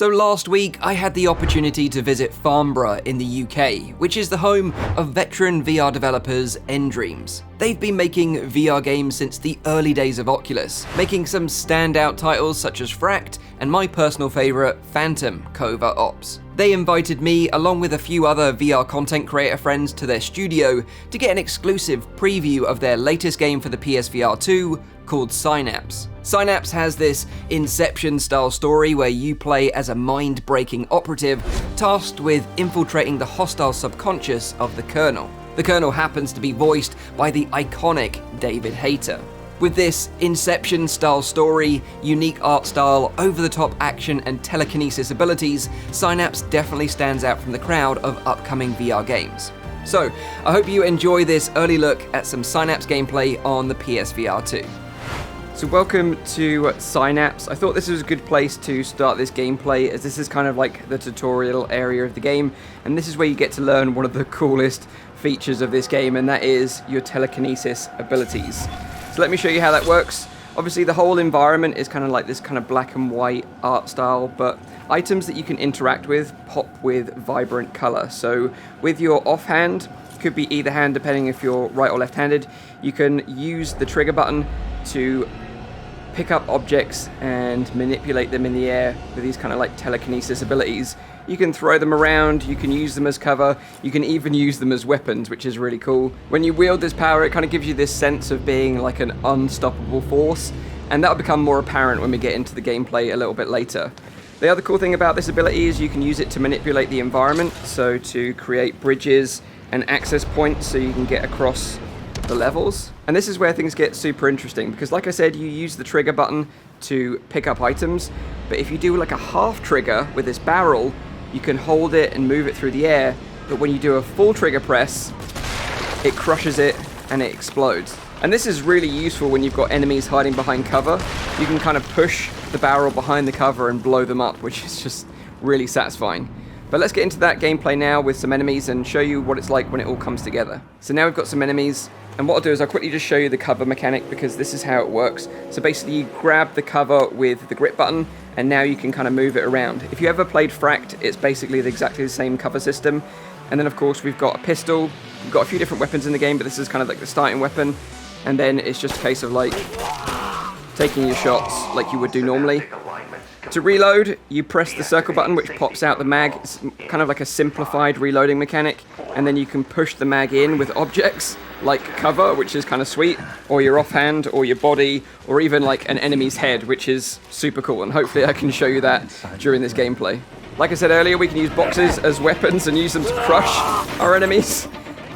So last week, I had the opportunity to visit Farnborough in the UK, which is the home of veteran VR developers nDreams. They've been making VR games since the early days of Oculus, making some standout titles such as Fract and my personal favourite, Phantom Covert Ops. They invited me, along with a few other VR content creator friends, to their studio to get an exclusive preview of their latest game for the PSVR 2 called Synapse. Synapse has this Inception-style story where you play as a mind-breaking operative tasked with infiltrating the hostile subconscious of the Colonel. The Colonel happens to be voiced by the iconic David Hayter. With this Inception-style story, unique art style, over-the-top action, and telekinesis abilities, Synapse definitely stands out from the crowd of upcoming VR games. So, I hope you enjoy this early look at some Synapse gameplay on the PSVR 2. So welcome to Synapse. I thought this was a good place to start this gameplay, as this is kind of like the tutorial area of the game, and this is where you get to learn one of the coolest features of this game, and that is your telekinesis abilities. So let me show you how that works. Obviously the whole environment is kind of like this kind of black and white art style, but items that you can interact with pop with vibrant color. So with your offhand, could be either hand depending if you're right or left-handed, you can use the trigger button to pick up objects and manipulate them in the air with these kind of like telekinesis abilities. You can throw them around, you can use them as cover, you can even use them as weapons, which is really cool. When you wield this power, it kind of gives you this sense of being like an unstoppable force, and that'll become more apparent when we get into the gameplay a little bit later. The other cool thing about this ability is you can use it to manipulate the environment, so to create bridges and access points so you can get across the levels. And this is where things get super interesting, because like I said, you use the trigger button to pick up items, but if you do like a half trigger with this barrel, you can hold it and move it through the air, but when you do a full trigger press, it crushes it and it explodes. And this is really useful when you've got enemies hiding behind cover. You can kind of push the barrel behind the cover and blow them up, which is just really satisfying. But let's get into that gameplay now with some enemies and show you what it's like when it all comes together. So now we've got some enemies, and what I'll do is I'll quickly just show you the cover mechanic, because this is how it works. So basically you grab the cover with the grip button, and now you can kind of move it around. If you ever played Fract, it's basically exactly the same cover system. And then of course we've got a pistol, we've got a few different weapons in the game, but this is kind of like the starting weapon. And then it's just a case of like taking your shots like you would do normally. To reload, you press the circle button, which pops out the mag. It's kind of like a simplified reloading mechanic, and then you can push the mag in with objects like cover, which is kind of sweet, or your offhand, or your body, or even like an enemy's head, which is super cool, and hopefully I can show you that during this gameplay. Like I said earlier, we can use boxes as weapons and use them to crush our enemies.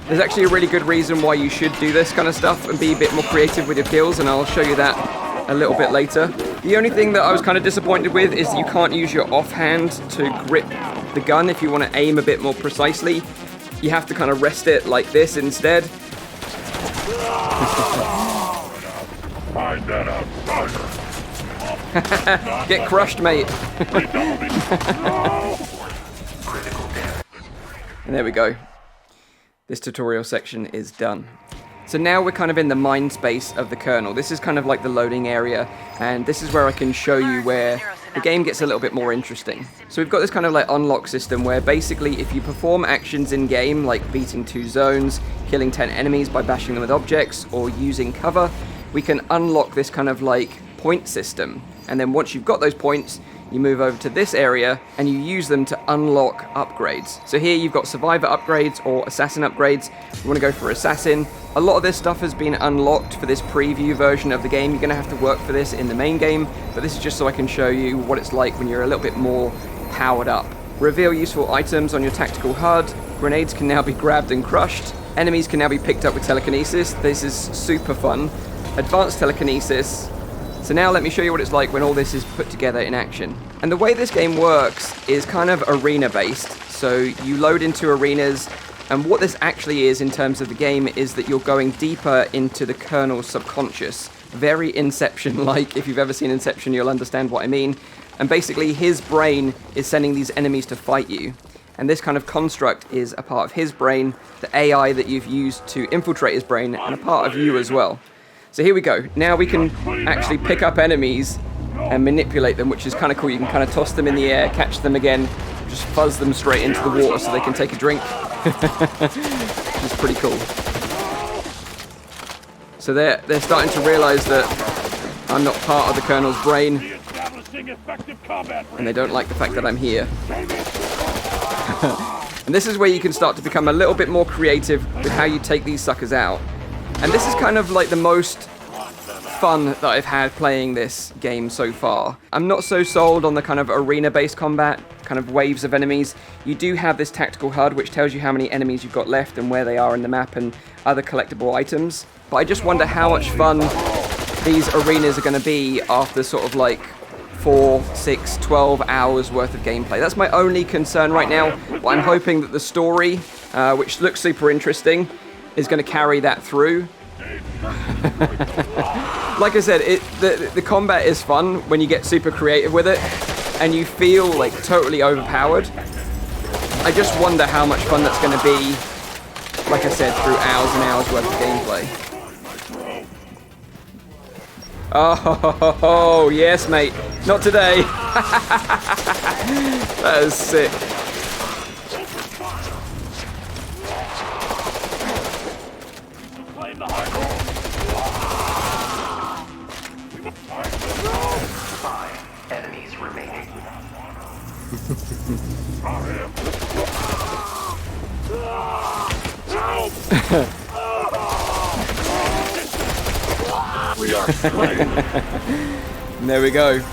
There's actually a really good reason why you should do this kind of stuff and be a bit more creative with your kills, and I'll show you that a little bit later. The only thing that I was kind of disappointed with is you can't use your offhand to grip the gun if you want to aim a bit more precisely. You have to kind of rest it like this instead. Get crushed, mate. And there we go. This tutorial section is done. So now we're kind of in the mind space of the Colonel. This is kind of like the loading area, and this is where I can show you where the game gets a little bit more interesting. So we've got this kind of like unlock system where basically if you perform actions in game, like beating 2 zones, killing 10 enemies by bashing them with objects, or using cover, we can unlock this kind of like point system. And then once you've got those points, you move over to this area and you use them to unlock upgrades. So here you've got survivor upgrades or assassin upgrades. You want to go for assassin. A lot of this stuff has been unlocked for this preview version of the game. You're going to have to work for this in the main game, but this is just so I can show you what it's like when you're a little bit more powered up. Reveal useful items on your tactical HUD. Grenades can now be grabbed and crushed. Enemies can now be picked up with telekinesis. This is super fun. Advanced telekinesis. So now let me show you what it's like when all this is put together in action. And the way this game works is kind of arena based. So you load into arenas, and what this actually is in terms of the game is that you're going deeper into the Colonel's subconscious. Very Inception-like. If you've ever seen Inception, you'll understand what I mean. And basically his brain is sending these enemies to fight you. And this kind of construct is a part of his brain, the AI that you've used to infiltrate his brain, and a part of you as well. So here we go. Now we can actually pick up enemies and manipulate them, which is kind of cool. You can kind of toss them in the air, catch them again, just fuzz them straight into the water so they can take a drink. Which is pretty cool. So they're starting to realize that I'm not part of the Colonel's brain, and they don't like the fact that I'm here. And this is where you can start to become a little bit more creative with how you take these suckers out. And this is kind of like the most fun that I've had playing this game so far. I'm not so sold on the kind of arena-based combat, kind of waves of enemies. You do have this tactical HUD which tells you how many enemies you've got left and where they are in the map and other collectible items. But I just wonder how much fun these arenas are going to be after sort of like 4, 6, 12 hours worth of gameplay. That's my only concern right now. But I'm hoping that the story, which looks super interesting, is going to carry that through. Like I said, the combat is fun when you get super creative with it, and you feel like totally overpowered. I just wonder how much fun that's going to be, like I said, through hours and hours worth of gameplay. Oh, yes, mate. Not today. That is sick. Enemies remaining. We are slain. And there we go.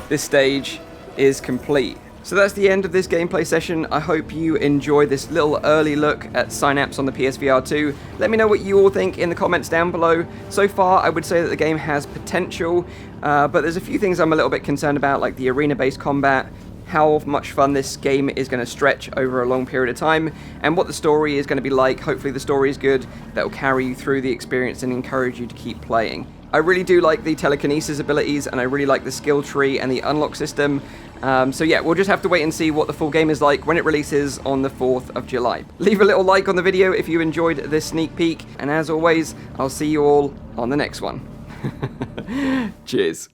This stage is complete. So that's the end of this gameplay session. I hope you enjoyed this little early look at Synapse on the PSVR 2. Let me know what you all think in the comments down below. So far, I would say that the game has potential, but there's a few things I'm a little bit concerned about, like the arena-based combat, how much fun this game is going to stretch over a long period of time, and what the story is going to be like. Hopefully the story is good, that will carry you through the experience and encourage you to keep playing. I really do like the telekinesis abilities, and I really like the skill tree and the unlock system. So yeah, we'll just have to wait and see what the full game is like when it releases on the 4th of July. Leave a little like on the video if you enjoyed this sneak peek, and as always, I'll see you all on the next one. Cheers.